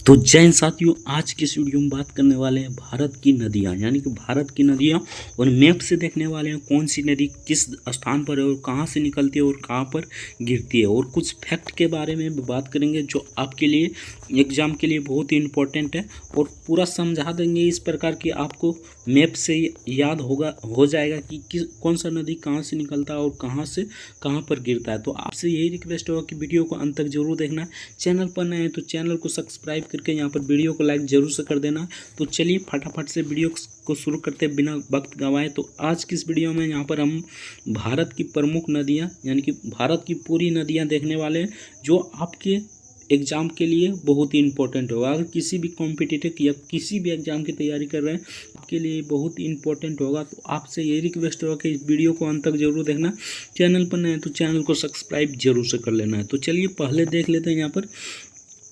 तो जय हिंद साथियों, आज की इस वीडियो में बात करने वाले हैं भारत की नदियां, यानी कि भारत की नदियां, और मैप से देखने वाले हैं कौन सी नदी किस स्थान पर है और कहां से निकलती है और कहां पर गिरती है। और कुछ फैक्ट के बारे में भी बात करेंगे जो आपके लिए एग्जाम के लिए बहुत ही इंपॉर्टेंट है, और पूरा समझा देंगे इस प्रकार कि आपको मैप से याद हो जाएगा कि कौन सा नदी कहाँ से निकलता है और कहाँ से कहाँ पर गिरता है। तो आपसे यही रिक्वेस्ट होगा कि वीडियो को अंत तक जरूर देखना। चैनल पर नए हैं तो चैनल को सब्सक्राइब करके यहाँ पर वीडियो को लाइक जरूर से कर देना। तो चलिए फटाफट से वीडियो को शुरू करते हैं बिना वक्त गंवाए। तो आज की इस वीडियो में यहाँ पर हम भारत की प्रमुख नदियाँ, यानी कि भारत की पूरी नदियाँ देखने वाले हैं जो आपके एग्ज़ाम के लिए बहुत ही इंपॉर्टेंट होगा। अगर किसी भी कॉम्पिटिटिव या किसी भी एग्ज़ाम की तैयारी कर रहे हैं आपके लिए बहुत ही इंपॉर्टेंट होगा। तो आपसे ये रिक्वेस्ट होगा कि इस वीडियो को अंत तक जरूर देखना। चैनल पर नए हैं तो चैनल को सब्सक्राइब जरूर से कर लेना है। तो चलिए पहले देख लेते हैं यहाँ पर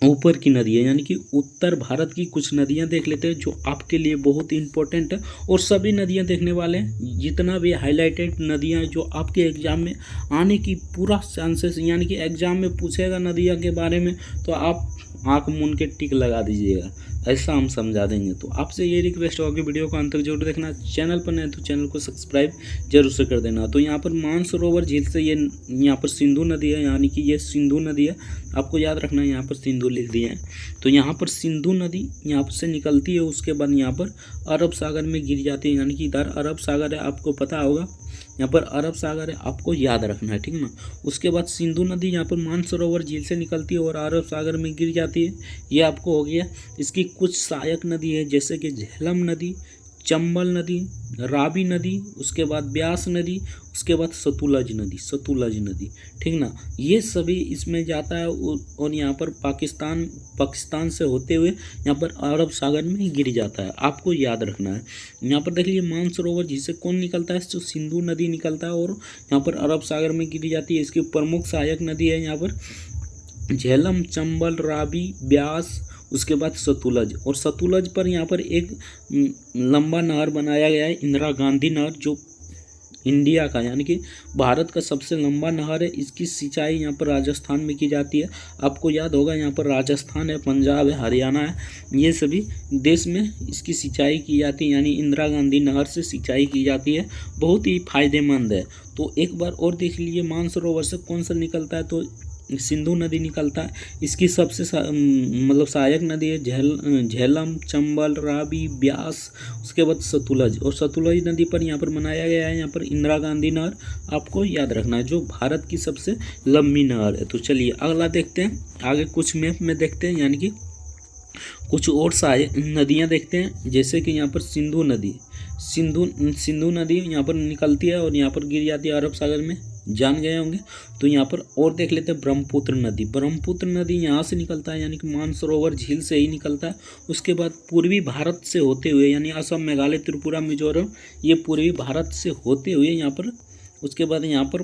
ऊपर की नदियाँ, यानी कि उत्तर भारत की कुछ नदियाँ देख लेते हैं जो आपके लिए बहुत ही इंपॉर्टेंट है। और सभी नदियाँ देखने वाले हैं, जितना भी हाईलाइटेड नदियाँ जो आपके एग्ज़ाम में आने की पूरा चांसेस, यानी कि एग्ज़ाम में पूछेगा नदियाँ के बारे में तो आप आँख मूंद के टिक लगा दीजिएगा, ऐसा हम समझा देंगे। तो आपसे ये रिक्वेस्ट होगा कि वीडियो को अंत तक जरूर देखना। चैनल पर नए तो चैनल को सब्सक्राइब जरूर से कर देना। तो यहाँ पर मानसरोवर झील से ये यहाँ पर सिंधु नदी है, यानी कि ये सिंधु नदी है, आपको याद रखना है। यहाँ पर सिंधु लिख दिए हैं। तो यहाँ पर सिंधु नदी यहाँ से निकलती है, उसके बाद यहाँ पर अरब सागर में गिर जाती है, यानी कि इधर अरब सागर है, आपको पता होगा यहाँ पर अरब सागर है, आपको याद रखना है, ठीक है ना। उसके बाद सिंधु नदी यहाँ पर मानसरोवर झील से निकलती है और अरब सागर में गिर जाती है, ये आपको हो गया। इसकी कुछ सहायक नदी है जैसे कि झेलम नदी, चंबल नदी, रावी नदी, उसके बाद ब्यास नदी, उसके बाद सतलुज नदी, ठीक ना। ये सभी इसमें जाता है और यहाँ पर पाकिस्तान से होते हुए यहाँ पर अरब सागर में गिर जाता है, आपको याद रखना है। यहाँ पर देख लीजिए मानसरोवर जिससे कौन निकलता है, जो सिंधु नदी निकलता है और यहाँ पर अरब सागर में गिर जाती है। इसकी प्रमुख सहायक नदी है यहाँ पर झेलम, चंबल, रावी, ब्यास, उसके बाद सतलुज। और सतलुज पर यहाँ पर एक लंबा नहर बनाया गया है, इंदिरा गांधी नहर, जो इंडिया का यानी कि भारत का सबसे लंबा नहर है। इसकी सिंचाई यहाँ पर राजस्थान में की जाती है, आपको याद होगा। यहाँ पर राजस्थान है, पंजाब है, हरियाणा है, ये सभी देश में इसकी सिंचाई की जाती है, यानी इंदिरा गांधी नहर से सिंचाई की जाती है, बहुत ही फायदेमंद है। तो एक बार और देख लीजिए मानसरोवर से कौन सा निकलता है, तो सिंधु नदी निकलता है। इसकी सबसे मतलब सहायक नदी है झेलम, चंबल, रावी, ब्यास, उसके बाद सतलुज। और सतलुज नदी पर यहाँ पर बनाया गया है यहाँ पर इंदिरा गांधी नहर, आपको याद रखना है, जो भारत की सबसे लंबी नहर है। तो चलिए अगला देखते हैं, आगे कुछ मैप में देखते हैं, यानी कि कुछ और सहायक नदियाँ देखते हैं। जैसे कि यहाँ पर सिंधु नदी यहाँ पर निकलती है और यहाँ पर गिर जाती है अरब सागर में, जान गए होंगे। तो यहाँ पर और देख लेते हैं ब्रह्मपुत्र नदी यहाँ से निकलता है, यानी कि मानसरोवर झील से ही निकलता है। उसके बाद पूर्वी भारत से होते हुए, यानी असम, मेघालय, त्रिपुरा, मिजोरम, ये पूर्वी भारत से होते हुए यहाँ पर, उसके बाद यहाँ पर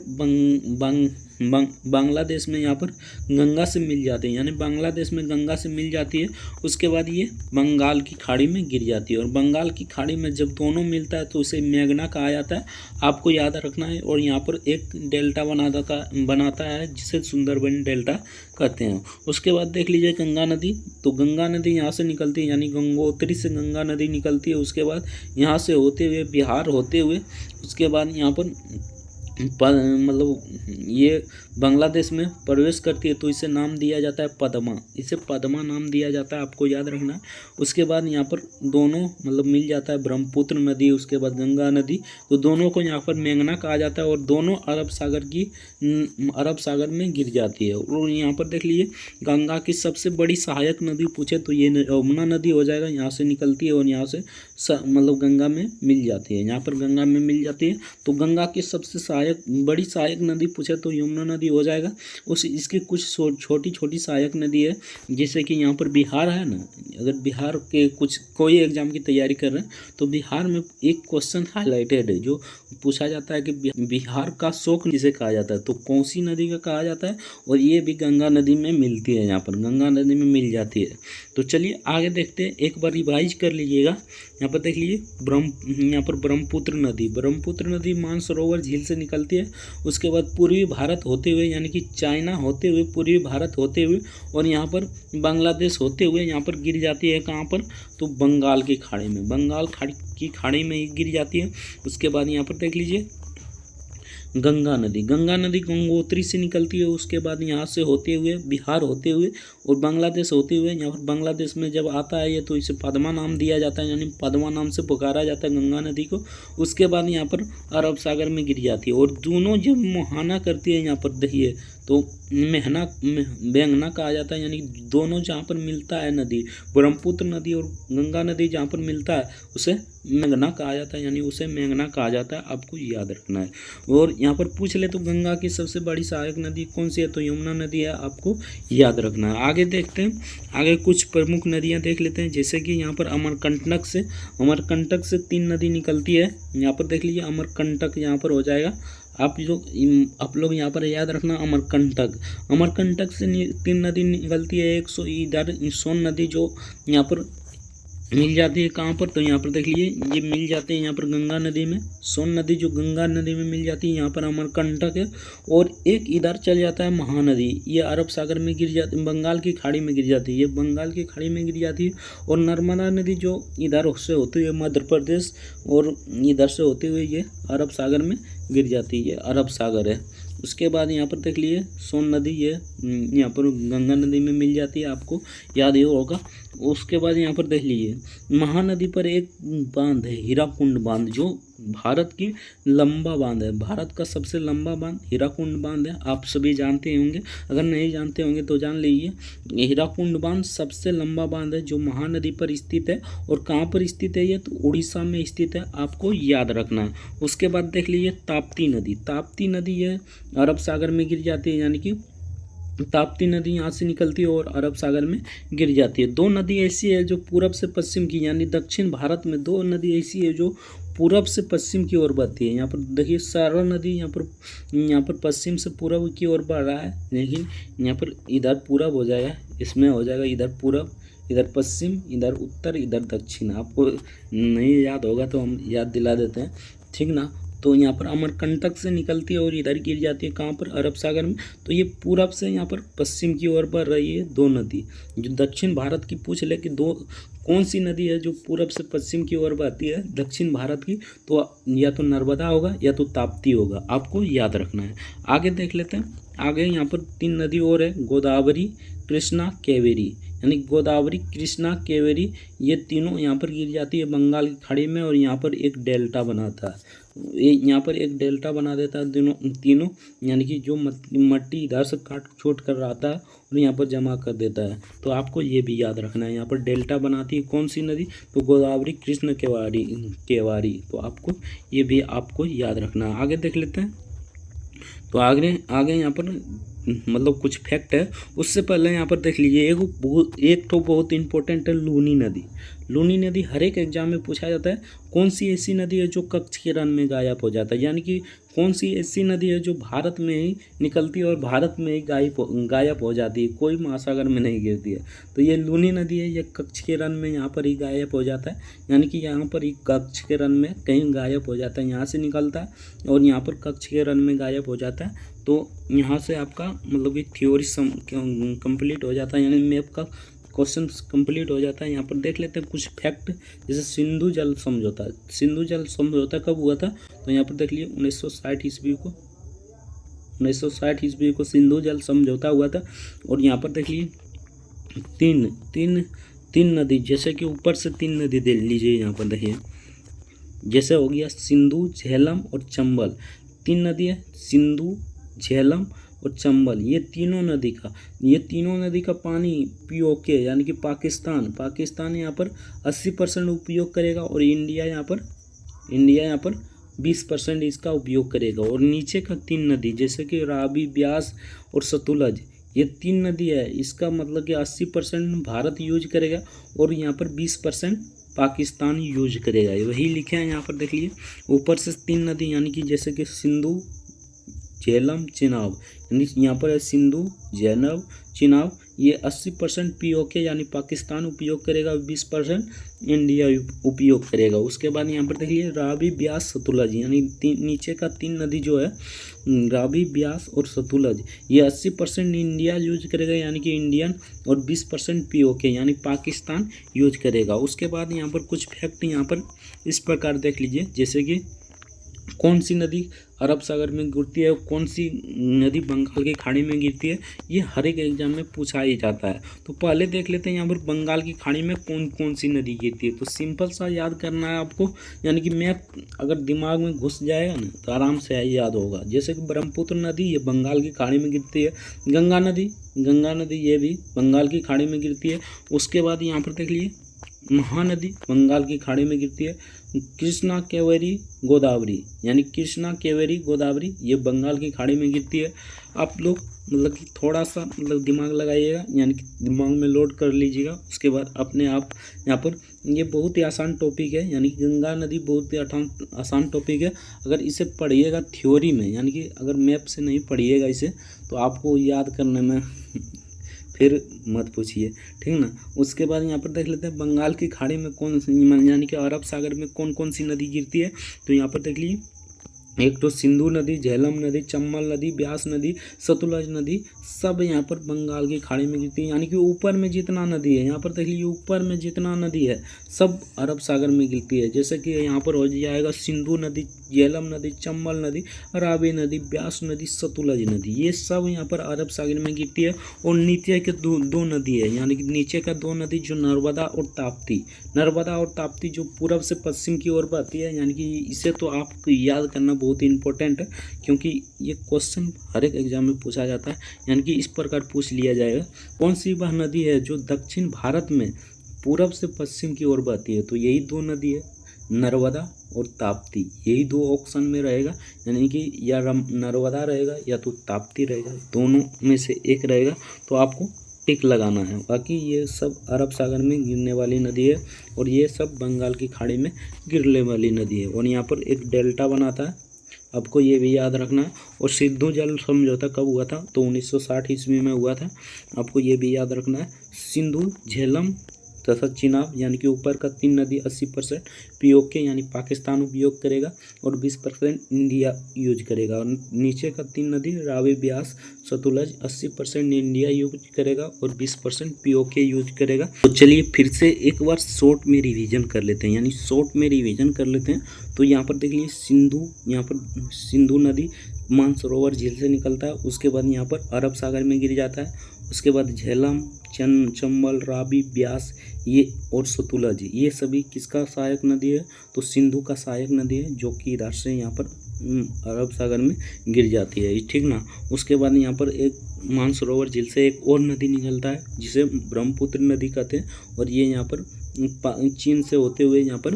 बांग्लादेश में यहाँ पर गंगा से मिल जाते हैं, यानी बांग्लादेश में गंगा से मिल जाती है। उसके बाद ये बंगाल की खाड़ी में गिर जाती है, और बंगाल की खाड़ी में जब दोनों मिलता है तो उसे मेघना कहा जाता है, आपको याद रखना है। और यहाँ पर एक डेल्टा बनाता है जिसे सुंदरबन डेल्टा कहते हैं। उसके बाद देख लीजिए गंगा नदी, तो गंगा नदी यहाँ से निकलती है, यानी गंगोत्री से गंगा नदी निकलती है। उसके बाद यहाँ से होते हुए बिहार होते हुए, उसके बाद यहाँ पर मतलब ये बांग्लादेश में प्रवेश करती है, तो इसे नाम दिया जाता है पद्मा, इसे पद्मा नाम दिया जाता है, आपको याद रखना है। उसके बाद यहाँ पर दोनों मतलब मिल जाता है ब्रह्मपुत्र नदी, उसके बाद गंगा नदी, तो दोनों को यहाँ पर मेघना कहा जाता है, और दोनों अरब सागर में गिर जाती है। और यहाँ पर देख लीजिए गंगा की सबसे बड़ी सहायक नदी पूछे तो ये यमुना नदी हो जाएगा, यहाँ से निकलती है और यहाँ से मतलब गंगा में मिल जाती है, यहाँ पर गंगा में मिल जाती है। तो गंगा की सबसे बड़ी सहायक नदी पूछे तो यमुना नदी हो जाएगा। इसकी कुछ छोटी छोटी सहायक नदी है, जैसे कि यहाँ पर बिहार है ना। अगर बिहार के कोई एग्जाम की तैयारी कर रहे हैं तो बिहार में एक क्वेश्चन हाईलाइटेड है जो पूछा जाता है कि बिहार का शोक जिसे कहा जाता है, तो कौन सी नदी का कहा जाता है, और ये भी गंगा नदी में मिलती है, यहाँ पर गंगा नदी में मिल जाती है। तो चलिए आगे देखते हैं, एक बार रिवाइज कर लीजिएगा। यहाँ पर देख लीजिए यहाँ पर ब्रह्मपुत्र नदी मानसरोवर झील से निकल निकलती है। उसके बाद पूर्वी भारत होते हुए यानी कि चाइना होते हुए, पूर्वी भारत होते हुए और यहाँ पर बांग्लादेश होते हुए यहाँ पर गिर जाती है। कहाँ पर? तो बंगाल की खाड़ी में, बंगाल खाड़ी की खाड़ी में गिर जाती है। उसके बाद यहाँ पर देख लीजिए गंगा नदी, गंगा नदी गंगोत्री से निकलती है। उसके बाद यहाँ से होते हुए बिहार होते हुए और बांग्लादेश होते हुए यहाँ पर बांग्लादेश में जब आता है ये तो इसे पद्मा नाम दिया जाता है, यानी पद्मा नाम से पुकारा जाता है गंगा नदी को। उसके बाद यहाँ पर अरब सागर में गिर जाती है और दोनों जब मुहाना करती है यहाँ पर देखिए तो मेघना कहा जाता है, यानी दोनों जहाँ पर मिलता है नदी, ब्रह्मपुत्र नदी और गंगा नदी जहाँ पर मिलता है उसे मेघना कहा जाता है, यानी उसे मेघना कहा जाता है। आपको याद रखना है। और यहाँ पर पूछ ले तो गंगा की सबसे बड़ी सहायक नदी कौन सी है? तो यमुना नदी है, आपको याद रखना है। आगे देखते हैं, आगे कुछ प्रमुख नदियाँ देख लेते हैं। जैसे कि यहाँ पर अमरकंटक से 3 नदी निकलती है। यहाँ पर देख लीजिए अमरकंटक यहाँ पर हो जाएगा। आप लोग यहाँ पर याद रखना अमरकंटक से 3 नदी निकलती है। एक इधर सोन नदी जो यहाँ पर मिल जाती है। कहाँ पर? तो यहाँ पर देख लीजिए ये मिल जाते हैं यहाँ पर गंगा नदी में। सोन नदी जो गंगा नदी में मिल जाती है, यहाँ पर अमरकंटक है। और एक इधर चल जाता है महानदी, ये अरब सागर में गिर जाती, बंगाल की खाड़ी में गिर जाती है, ये बंगाल की खाड़ी में गिर जाती है। और नर्मदा नदी जो इधर से होती है मध्य प्रदेश और इधर से होते हुए ये अरब सागर में गिर जाती है, अरब सागर है। उसके बाद यहाँ पर देख लीजिए सोन नदी ये यहाँ पर गंगा नदी में मिल जाती है, आपको याद ही होगा। उसके बाद यहाँ पर देख लीजिए महानदी पर एक बांध है, हीराकुंड बांध, जो भारत की लंबा बांध है, भारत का सबसे लंबा बांध हीराकुंड बांध है। आप सभी जानते होंगे, अगर नहीं जानते होंगे तो जान लीजिए। हीराकुंड बांध सबसे लंबा बांध है जो महानदी पर स्थित है। और कहाँ पर स्थित है ये? तो उड़ीसा में स्थित है, आपको याद रखना है। उसके बाद देख लीजिए ताप्ती नदी, ताप्ती नदी है अरब सागर में गिर जाती है, यानी कि ताप्ती नदी यहाँ से निकलती है और अरब सागर में गिर जाती है। 2 नदी ऐसी है जो पूरब से पश्चिम की, यानी दक्षिण भारत में 2 नदी ऐसी है जो पूरब से पश्चिम की ओर बहती है। यहाँ पर देखिए सरल नदी यहाँ पर पश्चिम से पूरब की ओर बढ़ रहा है, लेकिन यहाँ पर इधर पूरब हो जाएगा, इसमें हो जाएगा इधर पूरब, इधर पश्चिम, इधर उत्तर, इधर दक्षिण। आपको नहीं याद होगा तो हम याद दिला देते हैं, ठीक ना। तो यहाँ पर अमरकंटक से निकलती है और इधर गिर जाती है। कहाँ पर? अरब सागर में। तो ये पूरब से यहाँ पर पश्चिम की ओर बढ़ रही है 2 नदी। जो दक्षिण भारत की पूछ ले कि कौन सी नदी है जो पूरब से पश्चिम की ओर बहती है दक्षिण भारत की, तो या तो नर्मदा होगा या तो ताप्ती होगा, आपको याद रखना है। आगे देख लेते हैं। आगे यहाँ पर 3 नदी और है, गोदावरी, कृष्णा, कावेरी, यानी गोदावरी, कृष्णा, कावेरी, ये तीनों यहाँ पर गिर जाती है बंगाल की खाड़ी में। और यहाँ पर एक डेल्टा बनाता है, यहाँ पर एक डेल्टा बना देता है तीनों, यानी कि जो मट्टी इधर से काट छोट कर आता है और यहाँ पर जमा कर देता है। तो आपको ये भी याद रखना है, यहाँ पर डेल्टा बनाती है कौन सी नदी? तो गोदावरी, कृष्ण, कावेरी। तो आपको ये भी आपको याद रखना है। आगे देख लेते हैं। तो आगे यहाँ पर मतलब कुछ फैक्ट है। उससे पहले यहाँ पर देख लीजिए एक तो बहुत इंपॉर्टेंट है लूनी नदी। लूनी नदी हर एक एग्जाम में पूछा जाता है। कौन सी ऐसी नदी है जो कच्छ के रण में गायब हो जाता है, यानी कि कौन सी ऐसी नदी है जो भारत में ही निकलती है और भारत में ही गायब हो जाती है, कोई महासागर में नहीं गिरती है। तो ये लूनी नदी है, ये कच्छ के रण में यहाँ पर ही गायब हो जाता है, यानी कि यहाँ पर ही कच्छ के रण में कहीं गायब हो जाता है, यहाँ से निकलता है और यहाँ पर कच्छ के रण में गायब हो जाता है। तो यहाँ से आपका मतलब कि थ्योरी कंप्लीट हो जाता है, यानी मैप का क्वेश्चन कंप्लीट हो जाता है। यहाँ पर देख लेते हैं कुछ फैक्ट, जैसे सिंधु जल समझौता। सिंधु जल समझौता कब हुआ था? तो यहाँ पर देख लिए 1960 ईस्वी को सिंधु जल समझौता हुआ था। और यहाँ पर देख लिए तीन नदी, जैसे कि ऊपर से 3 नदी दे लीजिए। यहाँ पर देखिए जैसे हो गया सिंधु, झेलम और चंबल, 3 नदी है, सिंधु, झेलम और चंबल। ये तीनों नदी का पानी पीओके यानी कि पाकिस्तान यहाँ पर 80% उपयोग करेगा और इंडिया यहाँ पर 20% इसका उपयोग करेगा। और नीचे का 3 नदी जैसे कि रावी, ब्यास और सतलुज, ये 3 नदी है, इसका मतलब कि 80% भारत यूज करेगा और यहाँ पर 20% पाकिस्तान यूज करेगा। वही लिखे हैं यहाँ पर देख लीजिए ऊपर से 3 नदी, यानी कि जैसे कि सिंधु, झेलम, चिनाब, यानी यहाँ पर है सिंधु, झेलम, चिनाब, ये 80% पीओके यानी पाकिस्तान उपयोग करेगा, 20% इंडिया उपयोग करेगा। उसके बाद यहाँ पर देखिए रावी, ब्यास, सतलज यानी नीचे का 3 नदी जो है रावी, ब्यास और सतलज, ये 80% इंडिया यूज करेगा यानी कि इंडियन, और 20% पीओके यानी पाकिस्तान यूज करेगा। उसके बाद यहाँ पर कुछ फैक्ट यहाँ पर इस प्रकार देख लीजिए, जैसे कि कौन सी नदी अरब सागर में गिरती है, कौन सी नदी बंगाल की खाड़ी में गिरती है, ये हर एक एग्जाम में पूछा ही जाता है। तो पहले देख लेते हैं यहाँ पर बंगाल की खाड़ी में कौन कौन सी नदी गिरती है। तो सिंपल सा याद करना है आपको, यानी कि मैप अगर दिमाग में घुस जाएगा ना तो आराम से याद होगा। जैसे कि ब्रह्मपुत्र नदी ये बंगाल की खाड़ी में गिरती है, गंगा नदी ये भी बंगाल की खाड़ी में गिरती है। उसके बाद यहाँ पर देख लीजिए महानदी बंगाल की खाड़ी में गिरती है, कृष्णा, कावेरी, गोदावरी यानी कृष्णा, कावेरी, गोदावरी ये बंगाल की खाड़ी में गिरती है। आप लोग मतलब कि थोड़ा सा मतलब दिमाग लगाइएगा, यानी कि दिमाग में लोड कर लीजिएगा। उसके बाद अपने आप यहाँ पर ये बहुत ही आसान टॉपिक है, यानी कि गंगा नदी बहुत ही आसान टॉपिक है। अगर इसे पढ़िएगा थ्योरी में, यानी कि अगर मैप से नहीं पढ़िएगा इसे, तो आपको याद करने में फिर मत पूछिए, ठीक ना। उसके बाद यहाँ पर देख लेते हैं बंगाल की खाड़ी में कौन सी यानी कि अरब सागर में कौन कौन सी नदी गिरती है। तो यहाँ पर देख लीजिए, एक तो सिंधु नदी, झेलम नदी, चंबल नदी, ब्यास नदी, सतलज नदी, सब यहाँ पर बंगाल की खाड़ी में गिरती है। यानी कि ऊपर में जितना नदी है, यहाँ पर देख लीजिए ऊपर में जितना नदी है सब अरब सागर में गिरती है। जैसे कि यहाँ पर हो जाएगा सिंधु नदी, झेलम नदी, चंबल नदी, रावी नदी, ब्यास नदी, सतलज नदी, ये सब यहाँ पर अरब सागर में गिरती है। और नीचे के दो नदी है, यानी कि नीचे का 2 नदी जो नर्मदा और ताप्ती जो पूरब से पश्चिम की ओर बहती है। यानी कि इसे तो आपको याद करना बहुत ही इंपॉर्टेंट है, क्योंकि ये क्वेश्चन हर एक एग्जाम में पूछा जाता है। यानी कि इस प्रकार पूछ लिया जाएगा, कौन सी वह नदी है जो दक्षिण भारत में पूरब से पश्चिम की ओर बहती है। तो यही 2 नदी है, नर्मदा और ताप्ती, यही 2 ऑप्शन में रहेगा। यानी कि या नर्मदा रहेगा या तो ताप्ती रहेगा, दोनों में से एक रहेगा। तो आपको टिक लगाना है। बाकी ये सब अरब सागर में गिरने वाली नदी है, और ये सब बंगाल की खाड़ी में गिरने वाली नदी है। और यहाँ पर एक डेल्टा बनाता है, आपको ये भी याद रखना है। और सिंधु जल समझौता कब हुआ था, तो 1960 ईस्वी में हुआ था, आपको ये भी याद रखना है। सिंधु, झेलम तथा चिनाब यानी कि ऊपर का 3 नदी 80% पीओके यानी पाकिस्तान उपयोग करेगा, और 20% इंडिया यूज करेगा। और नीचे का 3 नदी रावी, ब्यास, सतलज 80% इंडिया यूज करेगा और 20% पीओके यूज करेगा। तो चलिए फिर से एक बार शॉर्ट में रिवीजन कर लेते हैं, यानी शॉर्ट में रिवीजन कर लेते हैं। तो यहाँ पर देख लीजिए यहाँ पर सिंधु नदी मानसरोवर झील से निकलता है। उसके बाद यहाँ पर अरब सागर में गिर जाता है। उसके बाद झेलम, चंबल, रावी, ब्यास ये और सतलज ये सभी किसका सहायक नदी है, तो सिंधु का सहायक नदी है, जो कि इधर से यहाँ पर अरब सागर में गिर जाती है, ठीक ना। उसके बाद यहाँ पर एक मानसरोवर झील से एक और नदी निकलता है जिसे ब्रह्मपुत्र नदी कहते हैं, और ये यहाँ पर चीन से होते हुए यहाँ पर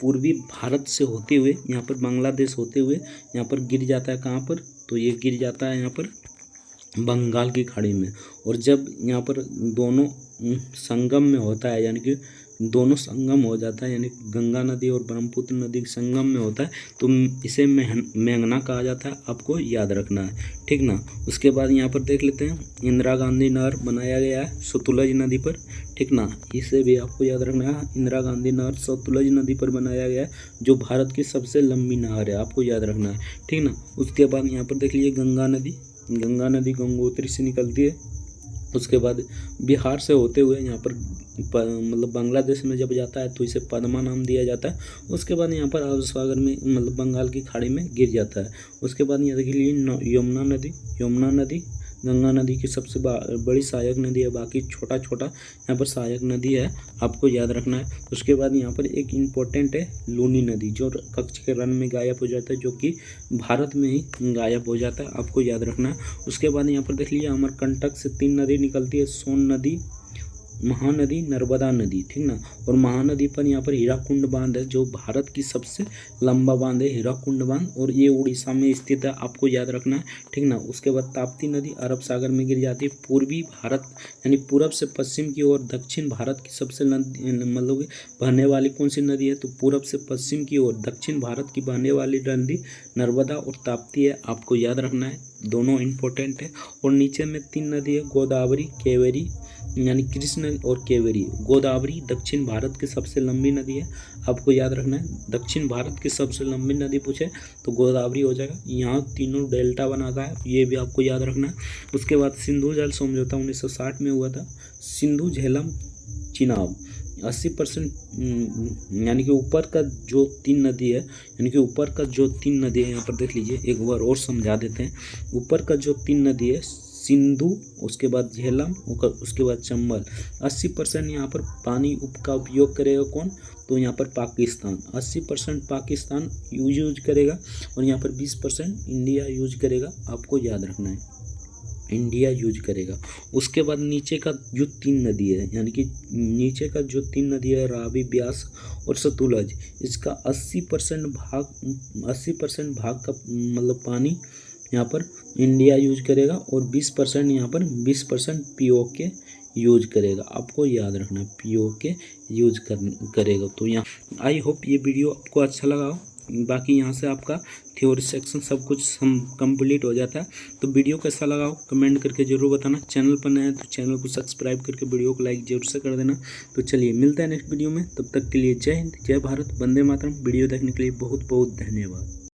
पूर्वी भारत से होते हुए यहाँ पर बांग्लादेश होते हुए यहाँ पर गिर जाता है। कहाँ पर, तो ये गिर जाता है यहाँ पर बंगाल की खाड़ी में। और जब यहाँ पर दोनों संगम में होता है, यानी कि दोनों संगम हो जाता है, यानी गंगा नदी और ब्रह्मपुत्र नदी संगम में होता है, तो इसे मेघना कहा जाता है, आपको याद रखना है, ठीक ना। उसके बाद यहाँ पर देख लेते हैं इंदिरा गांधी नहर बनाया गया है सतलज नदी पर, ठीक ना, इसे भी आपको याद रखना है। इंदिरा गांधी नहर सतलज नदी पर बनाया गया है, जो भारत की सबसे लंबी नहर है, आपको याद रखना है, ठीक ना। उसके बाद यहाँ पर देख लीजिए गंगा नदी गंगोत्री से निकलती है। उसके बाद बिहार से होते हुए यहाँ पर मतलब बांग्लादेश में जब जाता है तो इसे पद्मा नाम दिया जाता है। उसके बाद यहाँ पर अरब सागर में मतलब बंगाल की खाड़ी में गिर जाता है। उसके बाद यहाँ देखिए यमुना नदी गंगा नदी की सबसे बड़ी सहायक नदी है, बाकी छोटा यहाँ पर सहायक नदी है, आपको याद रखना है। उसके बाद यहाँ पर एक इम्पोर्टेंट है लूनी नदी, जो कच्छ के रण में गायब हो जाता है, जो कि भारत में ही गायब हो जाता है, आपको याद रखना है। उसके बाद यहाँ पर देख लीजिए अमरकंटक से 3 नदी निकलती है, सोन नदी, महानदी नर्मदा नदी, ठीक ना। और महानदी पर यहाँ पर हीराकुंड बांध है, जो भारत की सबसे लंबा बांध है हीराकुंड बांध, और ये उड़ीसा में स्थित है, आपको याद रखना है, ठीक ना। उसके बाद ताप्ती नदी अरब सागर में गिर जाती है। पूर्वी भारत यानी पूरब से पश्चिम की ओर दक्षिण भारत की सबसे मतलब बहने वाली कौन सी नदी है, तो पूरब से पश्चिम की ओर दक्षिण भारत की बहने वाली नदी नर्मदा और ताप्ती है, आपको याद रखना है, दोनों इंपॉर्टेंट है। और नीचे में 3 नदी है, गोदावरी, कावेरी यानी कृष्ण और कावेरी। गोदावरी दक्षिण भारत की सबसे लंबी नदी है, आपको याद रखना है। दक्षिण भारत की सबसे लंबी नदी पूछे तो गोदावरी हो जाएगा। यहाँ तीनों डेल्टा बनाता है, ये भी आपको याद रखना है। उसके बाद सिंधु जल समझौता 1960 में हुआ था। सिंधु झेलम चिनाब 80% यानी कि ऊपर का जो 3 नदी है, यानी कि ऊपर का जो 3 नदी है, यहाँ पर देख लीजिए, एक बार और समझा देते हैं। ऊपर का जो 3 नदी है, सिंधु, उसके बाद झेलम, उसके बाद चंबल, 80% यहाँ पर पानी का उपयोग करेगा कौन, तो यहाँ पर पाकिस्तान 80% पाकिस्तान यूज करेगा, और यहाँ पर 20% इंडिया यूज करेगा, आपको याद रखना है, इंडिया यूज करेगा। उसके बाद नीचे का जो 3 नदी है, यानी कि नीचे का जो 3 नदी है, रावी, ब्यास और सतलुज, इसका 80% भाग का मतलब पानी यहाँ पर इंडिया यूज करेगा, और 20% यहाँ पर 20% पीओके यूज करेगा, आपको याद रखना है, पीओके यूज करेगा। तो यहाँ आई होप ये वीडियो आपको अच्छा लगा हो। बाकी यहाँ से आपका थ्योरी सेक्शन सब कुछ कंप्लीट हो जाता है। तो वीडियो कैसा लगा हो कमेंट करके ज़रूर बताना। चैनल पर नए हैं तो चैनल को सब्सक्राइब करके वीडियो को लाइक जरूर से कर देना। तो चलिए मिलते हैं नेक्स्ट वीडियो में, तब तक के लिए जय हिंद, जय भारत, वंदे मातरम। वीडियो देखने के लिए बहुत बहुत धन्यवाद।